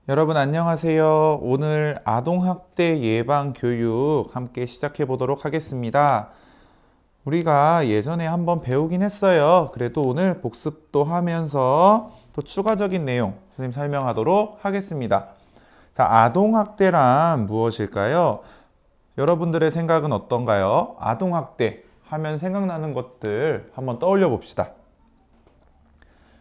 여러분 안녕하세요. 오늘 아동학대 예방 교육 함께 시작해 보도록 하겠습니다. 우리가 예전에 한번 배우긴 했어요. 그래도 오늘 복습도 하면서 또 추가적인 내용 선생님 설명하도록 하겠습니다. 자, 아동학대란 무엇일까요? 여러분들의 생각은 어떤가요? 아동학대 하면 생각나는 것들 한번 떠올려 봅시다.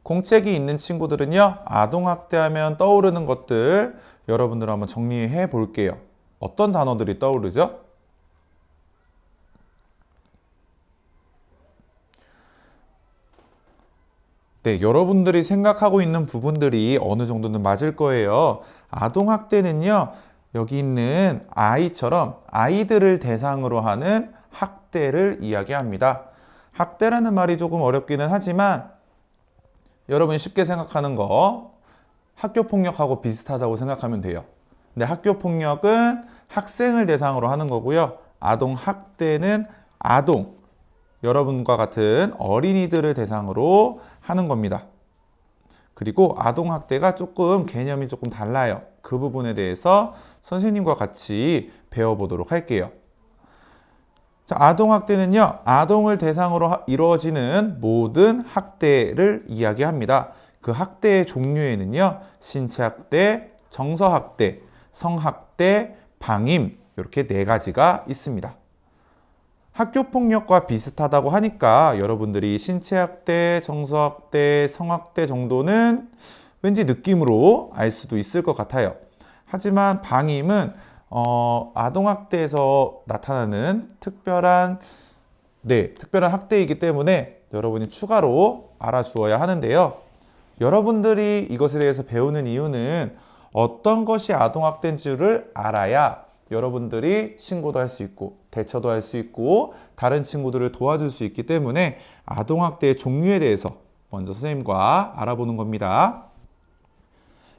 공책이 있는 친구들은요, 아동학대하면 떠오르는 것들 여러분들 한번 정리해 볼게요. 어떤 단어들이 떠오르죠? 네, 여러분들이 생각하고 있는 부분들이 어느 정도는 맞을 거예요. 아동학대는요, 여기 있는 아이처럼 아이들을 대상으로 하는 학대를 이야기합니다. 학대라는 말이 조금 어렵기는 하지만 여러분이 쉽게 생각하는 거 학교 폭력하고 비슷하다고 생각하면 돼요. 근데 학교 폭력은 학생을 대상으로 하는 거고요. 아동 학대는 아동, 여러분과 같은 어린이들을 대상으로 하는 겁니다. 그리고 아동 학대가 조금 개념이 조금 달라요. 그 부분에 대해서 선생님과 같이 배워보도록 할게요. 자, 아동학대는요, 아동을 대상으로 이루어지는 모든 학대를 이야기합니다. 그 학대의 종류에는요, 신체학대, 정서학대, 성학대, 방임, 이렇게 네 가지가 있습니다. 학교폭력과 비슷하다고 하니까 여러분들이 신체학대, 정서학대, 성학대 정도는 왠지 느낌으로 알 수도 있을 것 같아요. 하지만 방임은 아동학대에서 나타나는 특별한 학대이기 때문에 여러분이 추가로 알아주어야 하는데요. 여러분들이 이것에 대해서 배우는 이유는 어떤 것이 아동학대인 줄을 알아야 여러분들이 신고도 할 수 있고 대처도 할 수 있고 다른 친구들을 도와줄 수 있기 때문에 아동학대의 종류에 대해서 먼저 선생님과 알아보는 겁니다.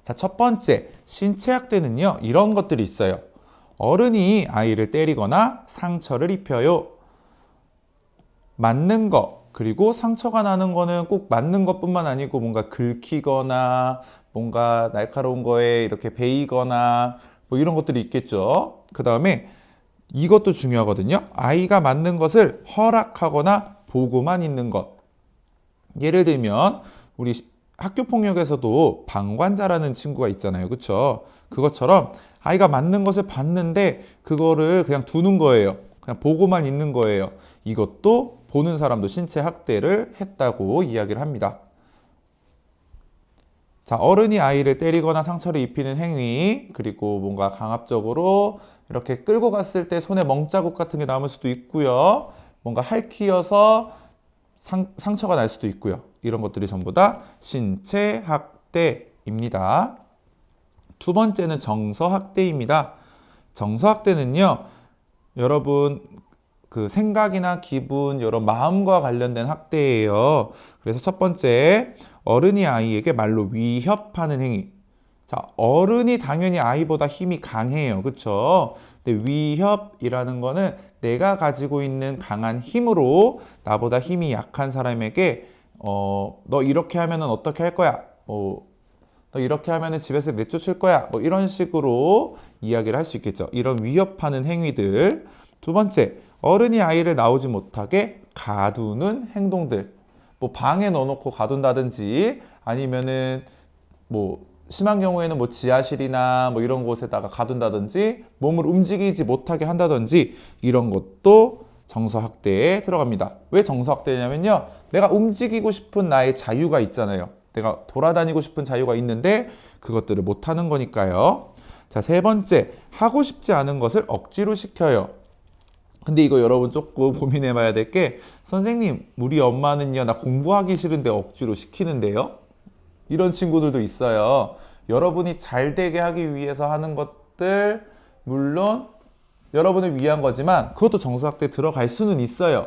자, 첫 번째, 신체학대는요, 이런 것들이 있어요. 어른이 아이를 때리거나 상처를 입혀요. 맞는 거, 그리고 상처가 나는 거는 꼭 맞는 것뿐만 아니고 뭔가 긁히거나 뭔가 날카로운 거에 이렇게 베이거나 뭐 이런 것들이 있겠죠. 그 다음에 이것도 중요하거든요. 아이가 맞는 것을 허락하거나 보고만 있는 것. 예를 들면 우리 학교 폭력에서도 방관자라는 친구가 있잖아요. 그렇죠? 그것처럼 아이가 맞는 것을 봤는데 그거를 그냥 두는 거예요. 그냥 보고만 있는 거예요. 이것도 보는 사람도 신체 학대를 했다고 이야기를 합니다. 자, 어른이 아이를 때리거나 상처를 입히는 행위, 그리고 뭔가 강압적으로 이렇게 끌고 갔을 때 손에 멍자국 같은 게 남을 수도 있고요. 뭔가 핥히어서 상처가 날 수도 있고요. 이런 것들이 전부 다 신체 학대입니다. 두 번째는 정서 학대입니다. 정서 학대는요, 여러분 그 생각이나 기분, 이런 마음과 관련된 학대예요. 그래서 첫 번째, 어른이 아이에게 말로 위협하는 행위. 자, 어른이 당연히 아이보다 힘이 강해요. 그렇죠? 근데 위협이라는 거는 내가 가지고 있는 강한 힘으로 나보다 힘이 약한 사람에게 너 이렇게 하면은 어떻게 할 거야? 너 이렇게 하면은 집에서 내쫓을 거야. 뭐 이런 식으로 이야기를 할 수 있겠죠. 이런 위협하는 행위들. 두 번째, 어른이 아이를 나오지 못하게 가두는 행동들. 뭐 방에 넣어놓고 가둔다든지 아니면은 뭐 심한 경우에는 뭐 지하실이나 뭐 이런 곳에다가 가둔다든지 몸을 움직이지 못하게 한다든지 이런 것도 정서학대에 들어갑니다. 왜 정서학대냐면요, 내가 움직이고 싶은 나의 자유가 있잖아요. 내가 돌아다니고 싶은 자유가 있는데 그것들을 못하는 거니까요. 자, 세 번째, 하고 싶지 않은 것을 억지로 시켜요. 근데 이거 여러분 조금 고민해 봐야 될 게, 선생님 우리 엄마는요 나 공부하기 싫은데 억지로 시키는데요, 이런 친구들도 있어요. 여러분이 잘 되게 하기 위해서 하는 것들, 물론 여러분을 위한 거지만 그것도 정서학대에 들어갈 수는 있어요.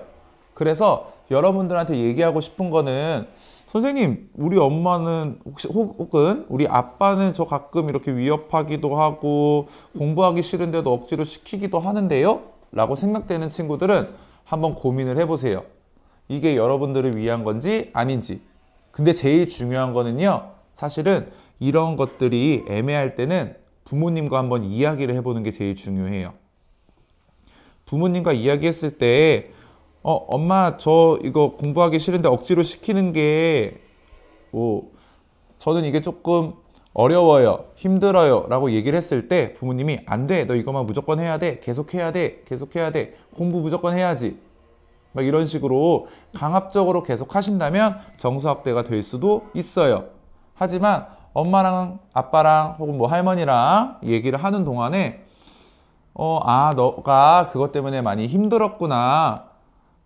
그래서 여러분들한테 얘기하고 싶은 거는, 선생님 우리 엄마는 혹은 우리 아빠는 저 가끔 이렇게 위협하기도 하고 공부하기 싫은데도 억지로 시키기도 하는데요? 라고 생각되는 친구들은 한번 고민을 해보세요. 이게 여러분들을 위한 건지 아닌지. 근데 제일 중요한 거는요, 사실은 이런 것들이 애매할 때는 부모님과 한번 이야기를 해보는 게 제일 중요해요. 부모님과 이야기했을 때 엄마 저 이거 공부하기 싫은데 억지로 시키는 게 저는 이게 조금 어려워요, 힘들어요 라고 얘기를 했을 때 부모님이 안 돼, 너 이거만 무조건 해야 돼, 계속 해야 돼, 계속 해야 돼, 공부 무조건 해야지, 막 이런 식으로 강압적으로 계속 하신다면 정서학대가 될 수도 있어요. 하지만 엄마랑 아빠랑 혹은 뭐 할머니랑 얘기를 하는 동안에 너가 그것 때문에 많이 힘들었구나.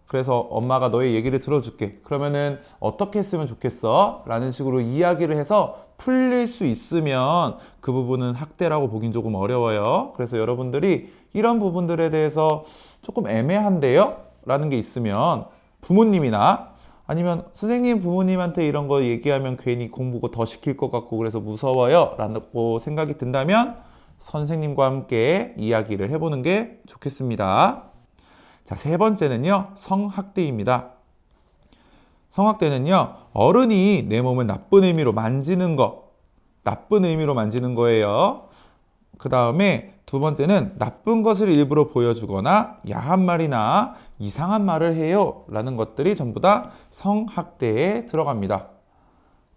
그래서 엄마가 너의 얘기를 들어줄게. 그러면은 어떻게 했으면 좋겠어? 라는 식으로 이야기를 해서 풀릴 수 있으면 그 부분은 학대라고 보긴 조금 어려워요. 그래서 여러분들이 이런 부분들에 대해서 조금 애매한데요? 라는 게 있으면 부모님이나 아니면 선생님 부모님한테 이런 거 얘기하면 괜히 공부 더 시킬 것 같고 그래서 무서워요 라고 생각이 든다면 선생님과 함께 이야기를 해보는 게 좋겠습니다. 자, 세 번째는요, 성학대입니다. 성학대는요, 어른이 내 몸을 나쁜 의미로 만지는 거예요. 그 다음에 두 번째는 나쁜 것을 일부러 보여주거나 야한 말이나 이상한 말을 해요 라는 것들이 전부 다 성학대에 들어갑니다.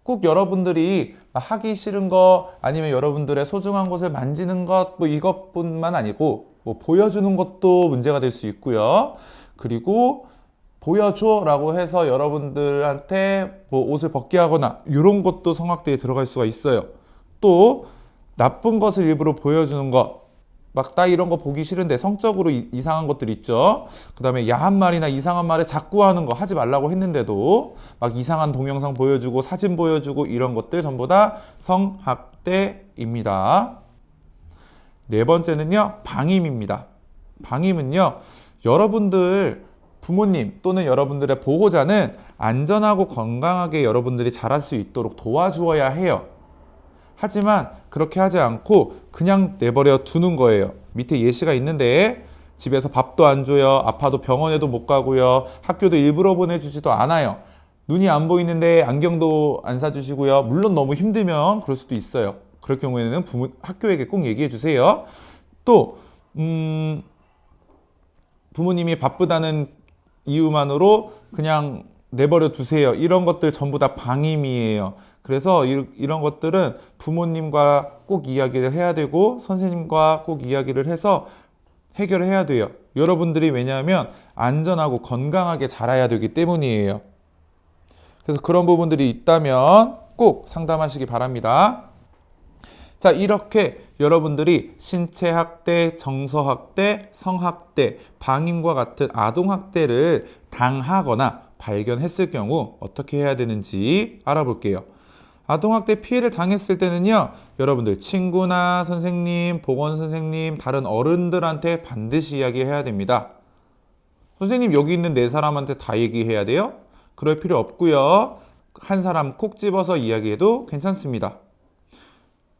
꼭 여러분들이 하기 싫은 거 아니면 여러분들의 소중한 것을 만지는 것 이것뿐만 아니고 보여주는 것도 문제가 될 수 있고요. 그리고 보여줘 라고 해서 여러분들한테 옷을 벗게 하거나 이런 것도 성학대에 들어갈 수가 있어요. 또 나쁜 것을 일부러 보여주는 것, 막 나 이런 거 보기 싫은데 성적으로 이상한 것들 있죠. 그 다음에 야한 말이나 이상한 말을 자꾸 하는 거, 하지 말라고 했는데도 막 이상한 동영상 보여주고 사진 보여주고 이런 것들 전부 다 성학대입니다. 네 번째는요, 방임입니다. 방임은요, 여러분들 부모님 또는 여러분들의 보호자는 안전하고 건강하게 여러분들이 자랄 수 있도록 도와주어야 해요. 하지만 그렇게 하지 않고 그냥 내버려 두는 거예요. 밑에 예시가 있는데 집에서 밥도 안 줘요. 아파도 병원에도 못 가고요. 학교도 일부러 보내주지도 않아요. 눈이 안 보이는데 안경도 안 사주시고요. 물론 너무 힘들면 그럴 수도 있어요. 그럴 경우에는 학교에게 꼭 얘기해 주세요. 또 부모님이 바쁘다는 이유만으로 그냥 내버려 두세요. 이런 것들 전부 다 방임이에요. 그래서 이런 것들은 부모님과 꼭 이야기를 해야 되고 선생님과 꼭 이야기를 해서 해결을 해야 돼요. 여러분들이 왜냐하면 안전하고 건강하게 자라야 되기 때문이에요. 그래서 그런 부분들이 있다면 꼭 상담하시기 바랍니다. 자, 이렇게 여러분들이 신체학대, 정서학대, 성학대, 방임과 같은 아동학대를 당하거나 발견했을 경우 어떻게 해야 되는지 알아볼게요. 아동학대 피해를 당했을 때는요, 여러분들 친구나 선생님, 보건선생님, 다른 어른들한테 반드시 이야기해야 됩니다. 선생님 여기 있는 네 사람한테 다 얘기해야 돼요? 그럴 필요 없고요. 한 사람 콕 집어서 이야기해도 괜찮습니다.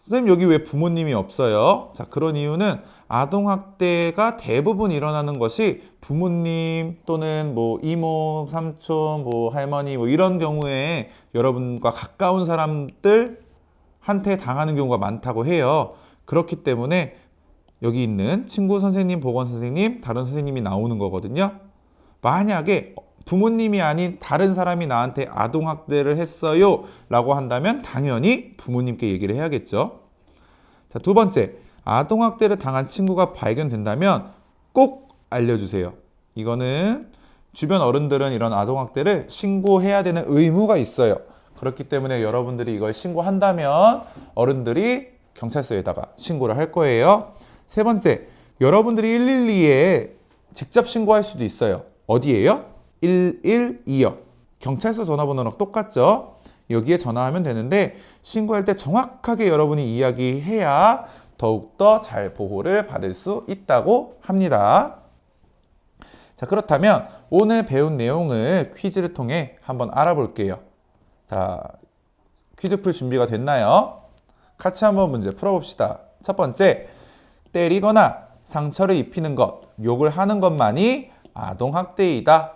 선생님 여기 왜 부모님이 없어요? 자, 그런 이유는 아동학대가 대부분 일어나는 것이 부모님 또는 이모, 삼촌, 할머니 이런 경우에 여러분과 가까운 사람들한테 당하는 경우가 많다고 해요. 그렇기 때문에 여기 있는 친구 선생님, 보건 선생님, 다른 선생님이 나오는 거거든요. 만약에 부모님이 아닌 다른 사람이 나한테 아동학대를 했어요 라고 한다면 당연히 부모님께 얘기를 해야겠죠. 자, 두 번째, 아동학대를 당한 친구가 발견된다면 꼭 알려주세요. 이거는 주변 어른들은 이런 아동학대를 신고해야 되는 의무가 있어요. 그렇기 때문에 여러분들이 이걸 신고한다면 어른들이 경찰서에다가 신고를 할 거예요. 세 번째, 여러분들이 112에 직접 신고할 수도 있어요. 어디에요? 112요. 경찰서 전화번호랑 똑같죠? 여기에 전화하면 되는데 신고할 때 정확하게 여러분이 이야기해야 더욱더 잘 보호를 받을 수 있다고 합니다. 자, 그렇다면 오늘 배운 내용을 퀴즈를 통해 한번 알아볼게요. 자, 퀴즈 풀 준비가 됐나요? 같이 한번 문제 풀어봅시다. 첫 번째, 때리거나 상처를 입히는 것, 욕을 하는 것만이 아동학대이다.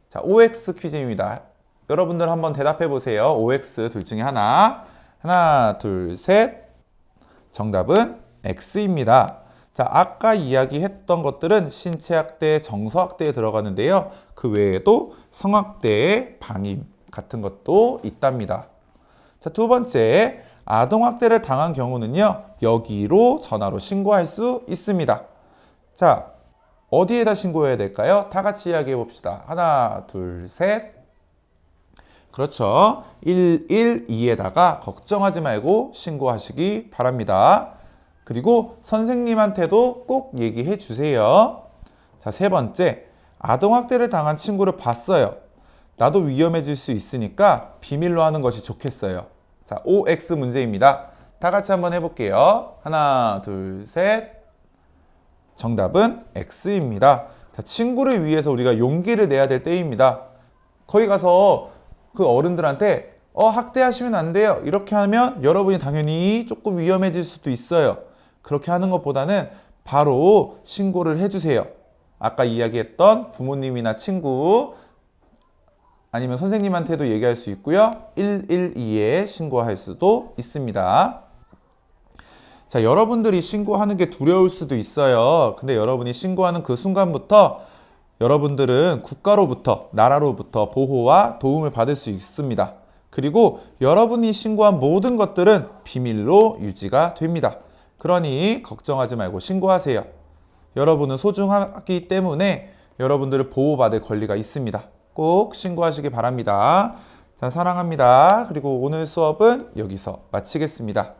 자, OX 퀴즈입니다. 여러분들 한번 대답해 보세요. OX 둘 중에 하나. 하나, 둘, 셋. 정답은 X입니다. 자, 아까 이야기했던 것들은 신체학대, 정서학대에 들어가는데요. 그 외에도 성학대, 방임 같은 것도 있답니다. 자, 두 번째, 아동학대를 당한 경우는요, 여기로 전화로 신고할 수 있습니다. 자, 어디에다 신고해야 될까요? 다 같이 이야기해 봅시다. 하나, 둘, 셋. 그렇죠. 112에다가 걱정하지 말고 신고하시기 바랍니다. 그리고 선생님한테도 꼭 얘기해 주세요. 자, 세 번째, 아동학대를 당한 친구를 봤어요. 나도 위험해질 수 있으니까 비밀로 하는 것이 좋겠어요. 자, OX 문제입니다. 다 같이 한번 해볼게요. 하나, 둘, 셋. 정답은 X입니다. 자, 친구를 위해서 우리가 용기를 내야 될 때입니다. 거기 가서 그 어른들한테 학대하시면 안 돼요. 이렇게 하면 여러분이 당연히 조금 위험해질 수도 있어요. 그렇게 하는 것보다는 바로 신고를 해주세요. 아까 이야기했던 부모님이나 친구 아니면 선생님한테도 얘기할 수 있고요. 112에 신고할 수도 있습니다. 자, 여러분들이 신고하는 게 두려울 수도 있어요. 근데 여러분이 신고하는 그 순간부터 여러분들은 국가로부터, 나라로부터 보호와 도움을 받을 수 있습니다. 그리고 여러분이 신고한 모든 것들은 비밀로 유지가 됩니다. 그러니 걱정하지 말고 신고하세요. 여러분은 소중하기 때문에 여러분들을 보호받을 권리가 있습니다. 꼭 신고하시기 바랍니다. 자, 사랑합니다. 그리고 오늘 수업은 여기서 마치겠습니다.